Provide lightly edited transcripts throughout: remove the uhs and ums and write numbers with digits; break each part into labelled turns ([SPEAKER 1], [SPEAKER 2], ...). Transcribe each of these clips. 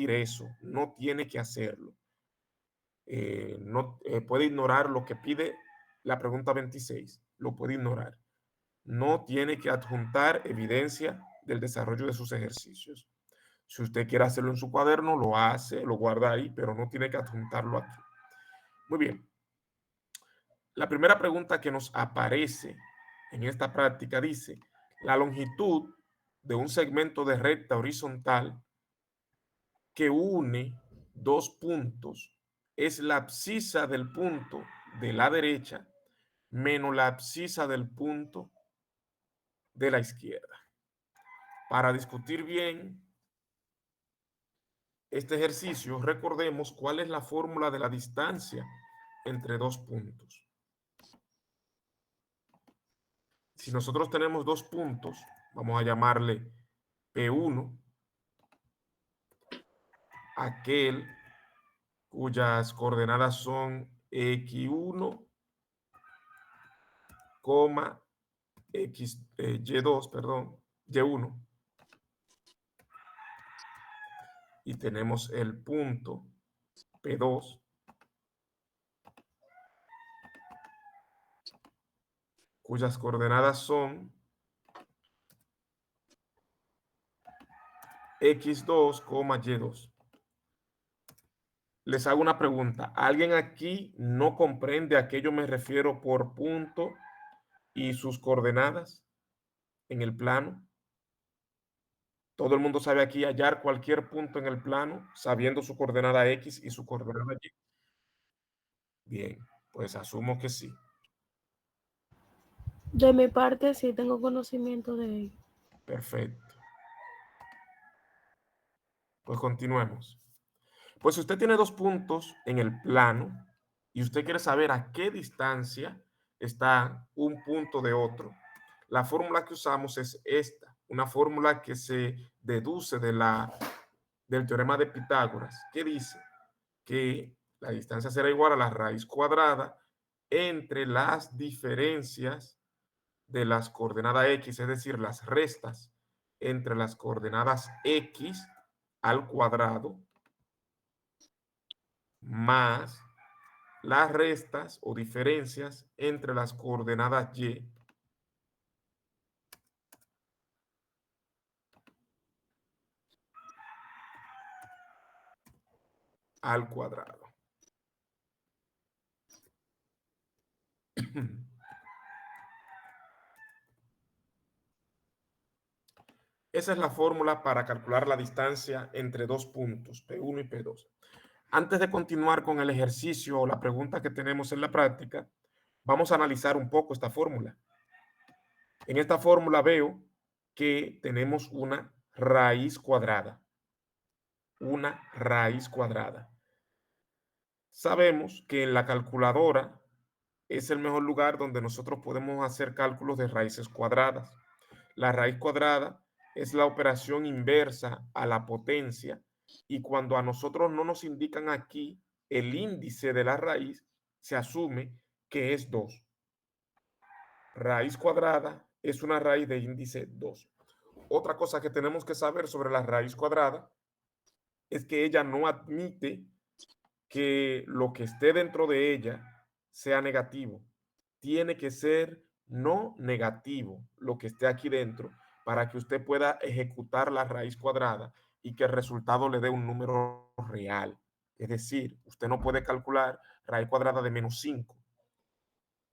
[SPEAKER 1] eso, no tiene que hacerlo. No puede ignorar lo que pide la pregunta 26, lo puede ignorar. No tiene que adjuntar evidencia del desarrollo de sus ejercicios. Si usted quiere hacerlo en su cuaderno, lo hace, lo guarda ahí, pero no tiene que adjuntarlo aquí. Muy bien. La primera pregunta que nos aparece en esta práctica dice, la longitud de un segmento de recta horizontal que une dos puntos es la abscisa del punto de la derecha menos la abscisa del punto de la izquierda. Para discutir bien este ejercicio, recordemos cuál es la fórmula de la distancia entre dos puntos. Si nosotros tenemos dos puntos, vamos a llamarle P1, aquel cuyas coordenadas son X1, Y2, perdón, Y1, y tenemos el punto P2, cuyas coordenadas son X2, Y2. Les hago una pregunta. ¿Alguien aquí no comprende a qué yo me refiero por punto y sus coordenadas en el plano? Todo el mundo sabe aquí hallar cualquier punto en el plano sabiendo su coordenada X y su coordenada Y. Bien, pues asumo que sí.
[SPEAKER 2] De mi parte, sí tengo conocimiento de ello.
[SPEAKER 1] Perfecto. Pues continuemos. Pues si usted tiene dos puntos en el plano y usted quiere saber a qué distancia está un punto de otro, la fórmula que usamos es esta, una fórmula que se deduce del teorema de Pitágoras, que dice que la distancia será igual a la raíz cuadrada entre las diferencias de las coordenadas X, es decir, las restas entre las coordenadas X al cuadrado más las restas o diferencias entre las coordenadas Y al cuadrado. Esa es la fórmula para calcular la distancia entre dos puntos, P1 y P2. Antes de continuar con el ejercicio o la pregunta que tenemos en la práctica, vamos a analizar un poco esta fórmula. En esta fórmula veo que tenemos una raíz cuadrada. Una raíz cuadrada. Sabemos que en la calculadora es el mejor lugar donde nosotros podemos hacer cálculos de raíces cuadradas. La raíz cuadrada es la operación inversa a la potencia y cuando a nosotros no nos indican aquí el índice de la raíz, se asume que es 2. Raíz cuadrada es una raíz de índice 2. Otra cosa que tenemos que saber sobre la raíz cuadrada es que ella no admite que lo que esté dentro de ella sea negativo. Tiene que ser no negativo lo que esté aquí dentro para que usted pueda ejecutar la raíz cuadrada y que el resultado le dé un número real. Es decir, usted no puede calcular raíz cuadrada de -5.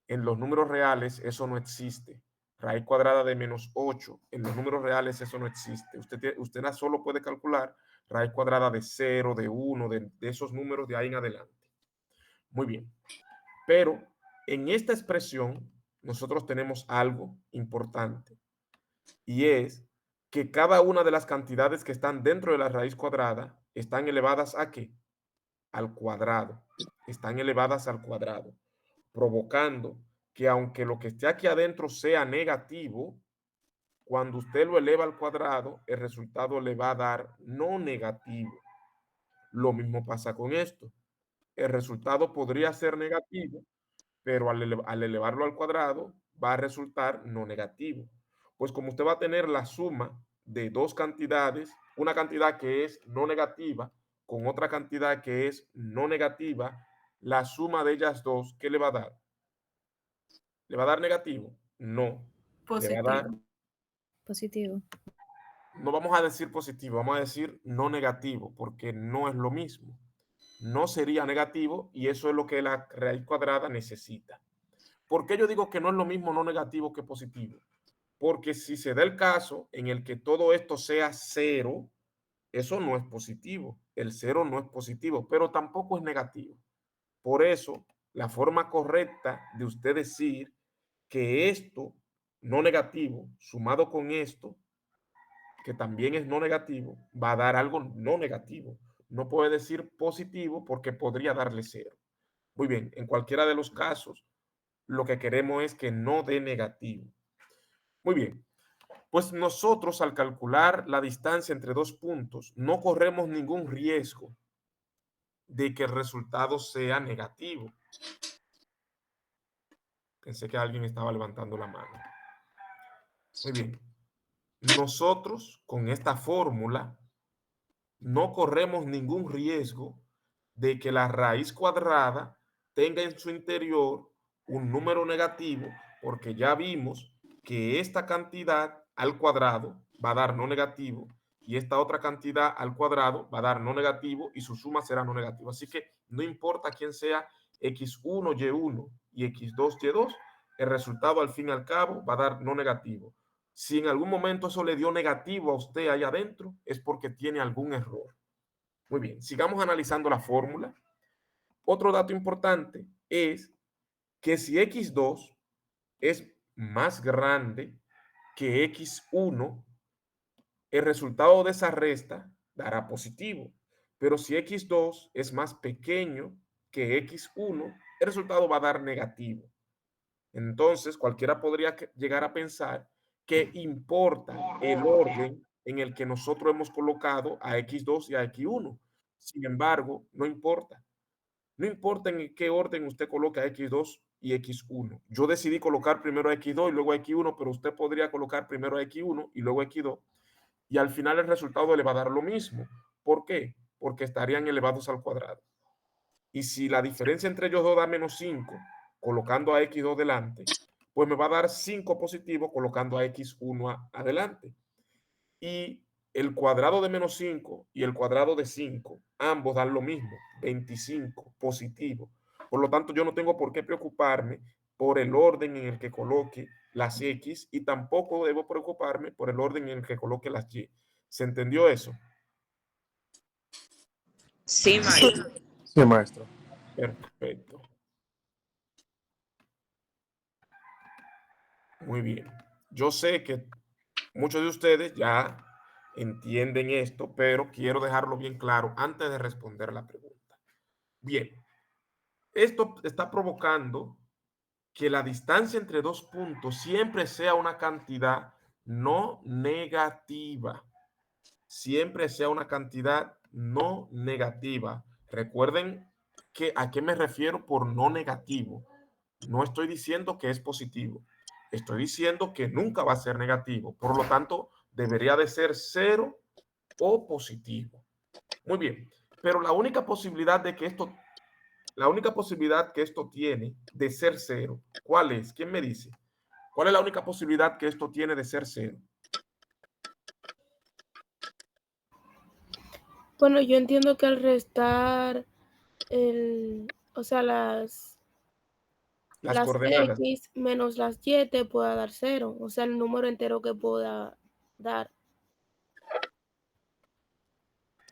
[SPEAKER 1] En los números reales eso no existe. Raíz cuadrada de -8. En los números reales eso no existe. Usted solo puede calcular raíz cuadrada de 0, de 1, de esos números de ahí en adelante. Muy bien. Pero en esta expresión nosotros tenemos algo importante y es que cada una de las cantidades que están dentro de la raíz cuadrada están elevadas ¿a qué? Al cuadrado. Están elevadas al cuadrado, provocando que aunque lo que esté aquí adentro sea negativo, cuando usted lo eleva al cuadrado, el resultado le va a dar no negativo. Lo mismo pasa con esto. El resultado podría ser negativo, pero al elevarlo al cuadrado va a resultar no negativo. Pues como usted va a tener la suma de dos cantidades, una cantidad que es no negativa con otra cantidad que es no negativa, la suma de ellas dos, ¿qué le va a dar? ¿Le va a dar negativo? No. Le va a dar,
[SPEAKER 3] Positivo. Positivo.
[SPEAKER 1] no vamos a decir positivo, vamos a decir no negativo, porque no es lo mismo. No sería negativo y eso es lo que la raíz cuadrada necesita. ¿Por qué yo digo que no es lo mismo no negativo que positivo? Porque si se da el caso en el que todo esto sea cero, eso no es positivo. El cero no es positivo, pero tampoco es negativo. Por eso, la forma correcta de usted decir que esto no negativo sumado con esto, que también es no negativo, va a dar algo no negativo. No puede decir positivo porque podría darle cero. Muy bien, en cualquiera de los casos, lo que queremos es que no dé negativo. Muy bien, pues nosotros al calcular la distancia entre dos puntos no corremos ningún riesgo de que el resultado sea negativo. Pensé que alguien estaba levantando la mano. Muy bien. Nosotros con esta fórmula no corremos ningún riesgo de que la raíz cuadrada tenga en su interior un número negativo, porque ya vimos que esta cantidad al cuadrado va a dar no negativo y esta otra cantidad al cuadrado va a dar no negativo y su suma será no negativo. Así que no importa quién sea x1, y1 y x2, y2, el resultado al fin y al cabo va a dar no negativo. Si en algún momento eso le dio negativo a usted allá adentro, es porque tiene algún error. Muy bien, sigamos analizando la fórmula. Otro dato importante es que si x2 es más grande que x1, el resultado de esa resta dará positivo. Pero si x2 es más pequeño que x1, el resultado va a dar negativo. Entonces, cualquiera podría llegar a pensar que importa el orden en el que nosotros hemos colocado a x2 y a x1. Sin embargo, no importa. No importa en qué orden usted coloque a x2 y x1. Yo decidí colocar primero a x2 y luego a x1, pero usted podría colocar primero a x1 y luego a x2 y al final el resultado le va a dar lo mismo. ¿Por qué? Porque estarían elevados al cuadrado. Y si la diferencia entre ellos dos da menos 5, colocando a x2 delante, pues me va a dar 5 positivo colocando a x1 adelante. Y el cuadrado de menos 5 y el cuadrado de 5, ambos dan lo mismo, 25 positivo. Por lo tanto, yo no tengo por qué preocuparme por el orden en el que coloque las x y tampoco debo preocuparme por el orden en el que coloque las y. ¿Se entendió eso?
[SPEAKER 3] Sí, maestro.
[SPEAKER 4] Sí, maestro.
[SPEAKER 1] Perfecto. Muy bien. Yo sé que muchos de ustedes ya entienden esto, pero quiero dejarlo bien claro antes de responder la pregunta. Bien, esto está provocando que la distancia entre dos puntos siempre sea una cantidad no negativa. Siempre sea una cantidad no negativa. Recuerden que a qué me refiero por no negativo. No estoy diciendo que es positivo. Estoy diciendo que nunca va a ser negativo. Por lo tanto, debería de ser cero o positivo. Muy bien. Pero la única posibilidad que esto tiene de ser cero, ¿cuál es? ¿Quién me dice? ¿Cuál es la única posibilidad que esto tiene de ser cero?
[SPEAKER 2] Bueno, yo entiendo que al restar o sea,
[SPEAKER 1] Las
[SPEAKER 2] las
[SPEAKER 1] coordenadas.
[SPEAKER 2] X menos las Y te pueda dar cero, o sea, el número entero que pueda dar.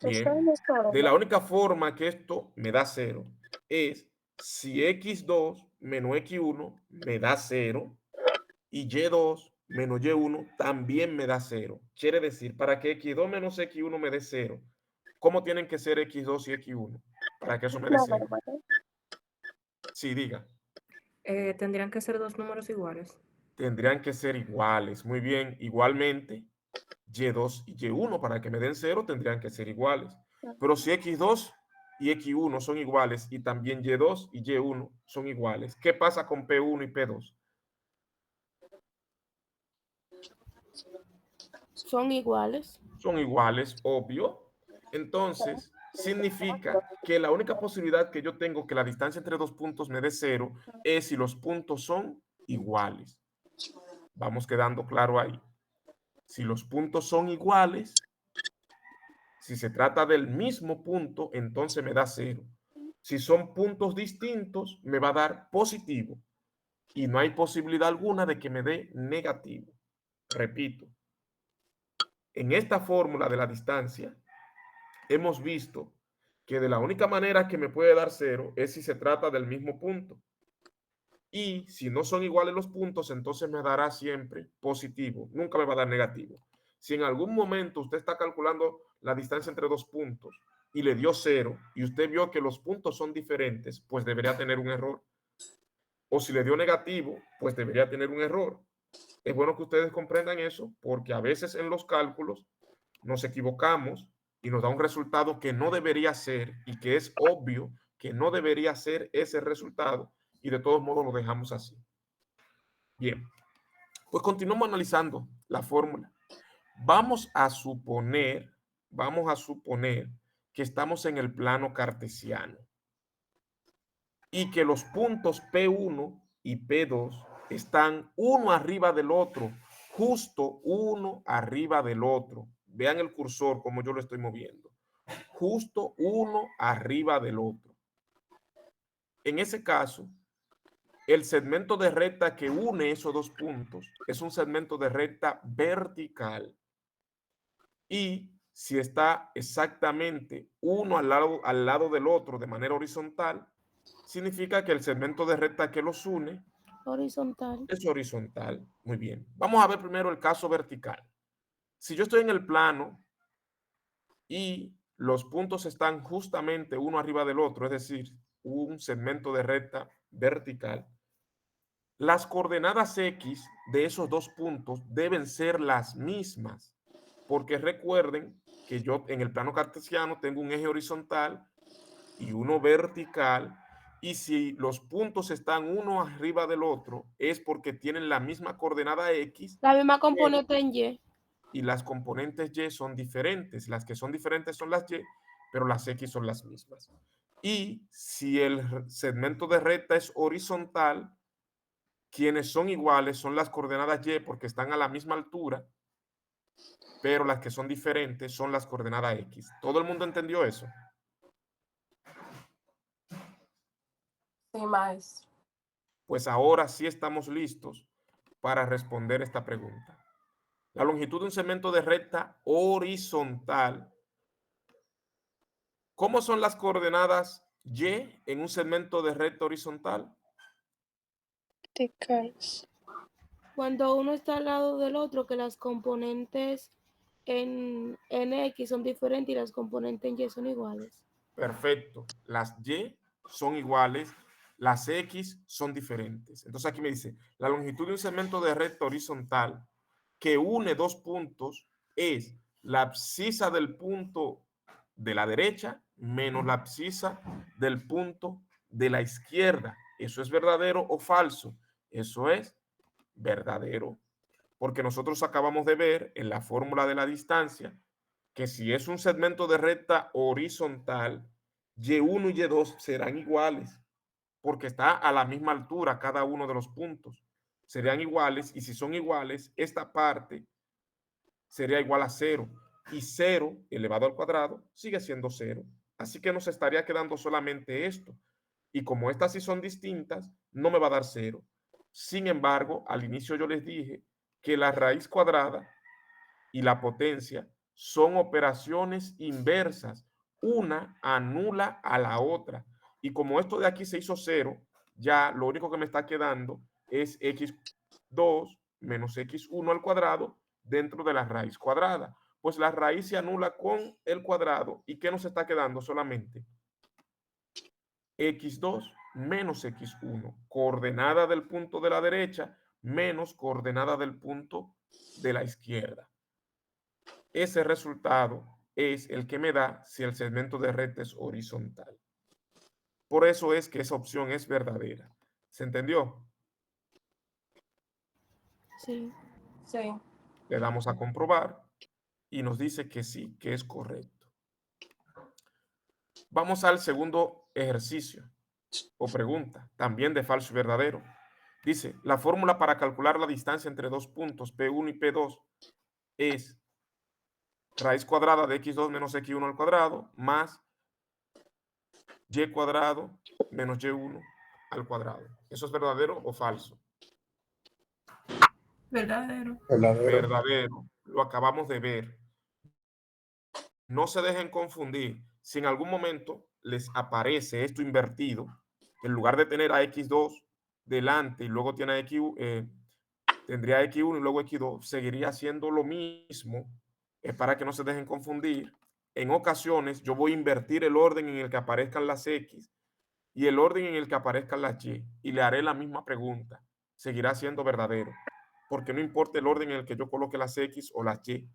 [SPEAKER 1] Bien. De la única forma que esto me da cero es si x2 menos x1 me da cero y y2 menos y1 también me da cero. Quiere decir, para que x2 menos x1 me dé cero, ¿cómo tienen que ser x2 y x1 para que eso me dé cero? Sí, diga.
[SPEAKER 3] Tendrían que ser dos números iguales.
[SPEAKER 1] Tendrían que ser iguales. Muy bien. Igualmente, y2 y y1 para que me den cero tendrían que ser iguales. Pero si x2 y x1 son iguales y también y2 y y1 son iguales, ¿qué pasa con p1 y p2?
[SPEAKER 2] Son iguales.
[SPEAKER 1] Son iguales, obvio. Entonces, significa que la única posibilidad que yo tengo que la distancia entre dos puntos me dé 0 es si los puntos son iguales. Vamos quedando claro ahí. Si los puntos son iguales, si se trata del mismo punto, entonces me da 0. Si son puntos distintos, me va a dar positivo. Y no hay posibilidad alguna de que me dé negativo. Repito, en esta fórmula de la distancia, hemos visto que de la única manera que me puede dar 0 es si se trata del mismo punto. Y si no son iguales los puntos, entonces me dará siempre positivo, nunca me va a dar negativo. Si en algún momento usted está calculando la distancia entre dos puntos y le dio 0 y usted vio que los puntos son diferentes, pues debería tener un error. O si le dio negativo, pues debería tener un error. Es bueno que ustedes comprendan eso porque a veces en los cálculos nos equivocamos y nos da un resultado que no debería ser y que es obvio que no debería ser ese resultado y de todos modos lo dejamos así. Bien, pues continuamos analizando la fórmula. Vamos a suponer que estamos en el plano cartesiano y que los puntos P1 y P2 están uno arriba del otro, justo uno arriba del otro. Vean el cursor como yo lo estoy moviendo. Justo uno arriba del otro. En ese caso, el segmento de recta que une esos dos puntos es un segmento de recta vertical. Y si está exactamente uno al lado del otro de manera horizontal, significa que el segmento de recta que los une
[SPEAKER 2] Horizontal.
[SPEAKER 1] es horizontal. Muy bien. Vamos a ver primero el caso vertical. Si yo estoy en el plano y los puntos están justamente uno arriba del otro, es decir, un segmento de recta vertical, las coordenadas X de esos dos puntos deben ser las mismas, porque recuerden que yo en el plano cartesiano tengo un eje horizontal y uno vertical, y si los puntos están uno arriba del otro, es porque tienen la misma coordenada X,
[SPEAKER 2] La misma componente en Y.
[SPEAKER 1] y las componentes Y son diferentes. Las que son diferentes son las Y, pero las X son las mismas. Y si el segmento de recta es horizontal, quienes son iguales son las coordenadas Y porque están a la misma altura, pero las que son diferentes son las coordenadas X. ¿Todo el mundo entendió eso?
[SPEAKER 4] Sí, maestro.
[SPEAKER 1] Pues ahora sí estamos listos para responder esta pregunta. La longitud de un segmento de recta horizontal. ¿Cómo son las coordenadas Y en un segmento de recta horizontal?
[SPEAKER 4] Verticales.
[SPEAKER 2] Cuando uno está al lado del otro, que las componentes en X son diferentes y las componentes en Y son iguales.
[SPEAKER 1] Perfecto. Las Y son iguales, las X son diferentes. Entonces aquí me dice, la longitud de un segmento de recta horizontal que une dos puntos es la abscisa del punto de la derecha menos la abscisa del punto de la izquierda. ¿Eso es verdadero o falso? Eso es verdadero. Porque nosotros acabamos de ver en la fórmula de la distancia que si es un segmento de recta horizontal, Y1 y Y2 serán iguales, porque está a la misma altura cada uno de los puntos. Serían iguales, y si son iguales, esta parte sería igual a 0, y 0 elevado al cuadrado sigue siendo 0. Así que nos estaría quedando solamente esto. Y como estas sí son distintas, no me va a dar 0. Sin embargo, al inicio yo les dije que la raíz cuadrada y la potencia son operaciones inversas. Una anula a la otra. Y como esto de aquí se hizo 0, ya lo único que me está quedando es x2 menos x1 al cuadrado dentro de la raíz cuadrada. Pues la raíz se anula con el cuadrado. ¿Y qué nos está quedando solamente? X2 menos X1, coordenada del punto de la derecha menos coordenada del punto de la izquierda. Ese resultado es el que me da si el segmento de recta es horizontal. Por eso es que esa opción es verdadera. ¿Se entendió?
[SPEAKER 2] Sí.
[SPEAKER 4] Sí.
[SPEAKER 1] Le damos a comprobar y nos dice que sí, que es correcto. Vamos al segundo ejercicio o pregunta, también de falso y verdadero. Dice, la fórmula para calcular la distancia entre dos puntos P1 y P2 es raíz cuadrada de x2 menos x1 al cuadrado más y cuadrado menos y1 al cuadrado. ¿Eso es verdadero o falso?
[SPEAKER 3] Verdadero.
[SPEAKER 5] Verdadero.
[SPEAKER 1] Verdadero. Lo acabamos de ver. No se dejen confundir. Si en algún momento les aparece esto invertido, en lugar de tener a x2 delante y luego tiene a x, tendría x1 y luego x2, seguiría siendo lo mismo. Es para que no se dejen confundir. En ocasiones yo voy a invertir el orden en el que aparezcan las x y el orden en el que aparezcan las y le haré la misma pregunta. Seguirá siendo verdadero, porque no importa el orden en el que yo coloque las x o las y,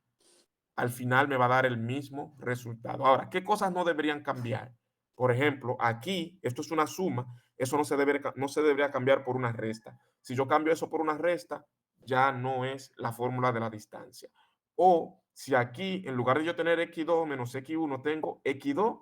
[SPEAKER 1] al final me va a dar el mismo resultado. Ahora, ¿qué cosas no deberían cambiar? Por ejemplo, aquí, esto es una suma, eso no se debería cambiar por una resta. Si yo cambio eso por una resta, ya no es la fórmula de la distancia. O si aquí, en lugar de yo tener x2 menos x1, tengo x2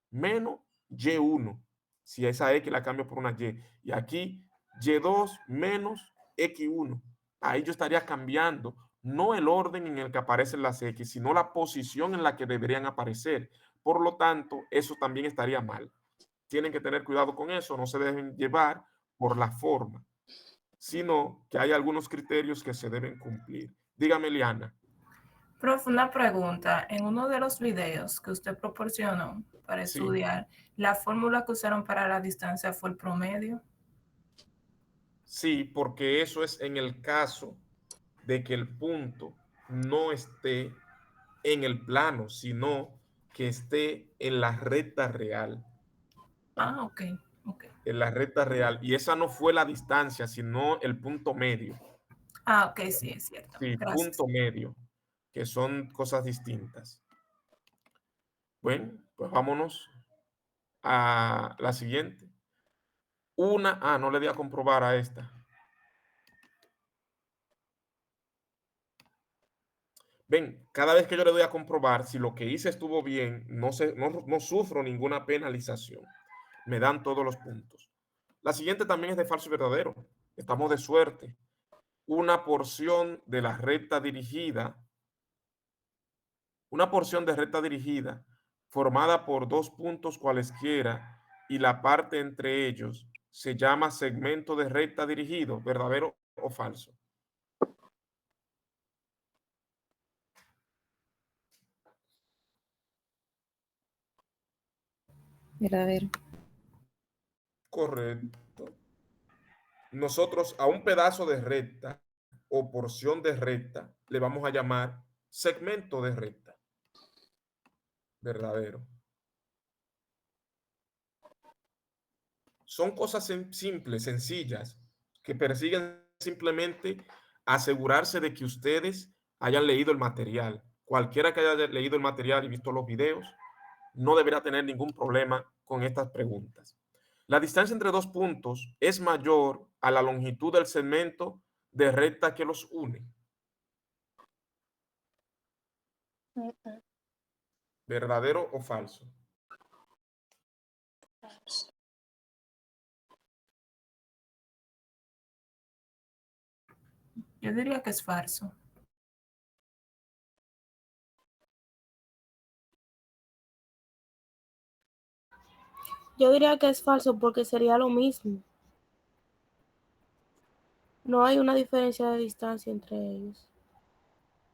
[SPEAKER 1] menos y1. Si esa x la cambio por una y. Y aquí, y2 menos x1. Ahí yo estaría cambiando no el orden en el que aparecen las x, sino la posición en la que deberían aparecer. Por lo tanto, eso también estaría mal. Tienen que tener cuidado con eso, no se dejen llevar por la forma, sino que hay algunos criterios que se deben cumplir. Dígame, Liana.
[SPEAKER 3] Profe, una pregunta. En uno de los videos que usted proporcionó para
[SPEAKER 1] Sí.
[SPEAKER 3] estudiar, ¿la fórmula que usaron para la distancia fue el promedio?
[SPEAKER 1] Sí, porque eso es en el caso de que el punto no esté en el plano, sino que esté en la recta real.
[SPEAKER 3] Ah, ok.
[SPEAKER 1] En la recta real. Y esa no fue la distancia, sino el punto medio.
[SPEAKER 3] Ah, ok, sí, es cierto.
[SPEAKER 1] Sí,
[SPEAKER 3] Gracias.
[SPEAKER 1] punto medio, que son cosas distintas. Bueno, pues vámonos a la siguiente. No le di a comprobar a esta. Ven, cada vez que yo le doy a comprobar si lo que hice estuvo bien, no sufro ninguna penalización. Me dan todos los puntos. La siguiente también es de falso y verdadero. Estamos de suerte. Una porción de recta dirigida formada por dos puntos cualesquiera y la parte entre ellos se llama segmento de recta dirigido, ¿verdadero o falso?
[SPEAKER 3] Verdadero.
[SPEAKER 1] Correcto. Nosotros a un pedazo de recta o porción de recta le vamos a llamar segmento de recta. Verdadero. Son cosas simples, sencillas, que persiguen simplemente asegurarse de que ustedes hayan leído el material. Cualquiera que haya leído el material y visto los videos no deberá tener ningún problema con estas preguntas. La distancia entre dos puntos es mayor a la longitud del segmento de recta que los une. ¿Verdadero o falso?
[SPEAKER 3] Yo diría que es falso.
[SPEAKER 2] Yo diría que es falso porque sería lo mismo. No hay una diferencia de distancia entre ellos.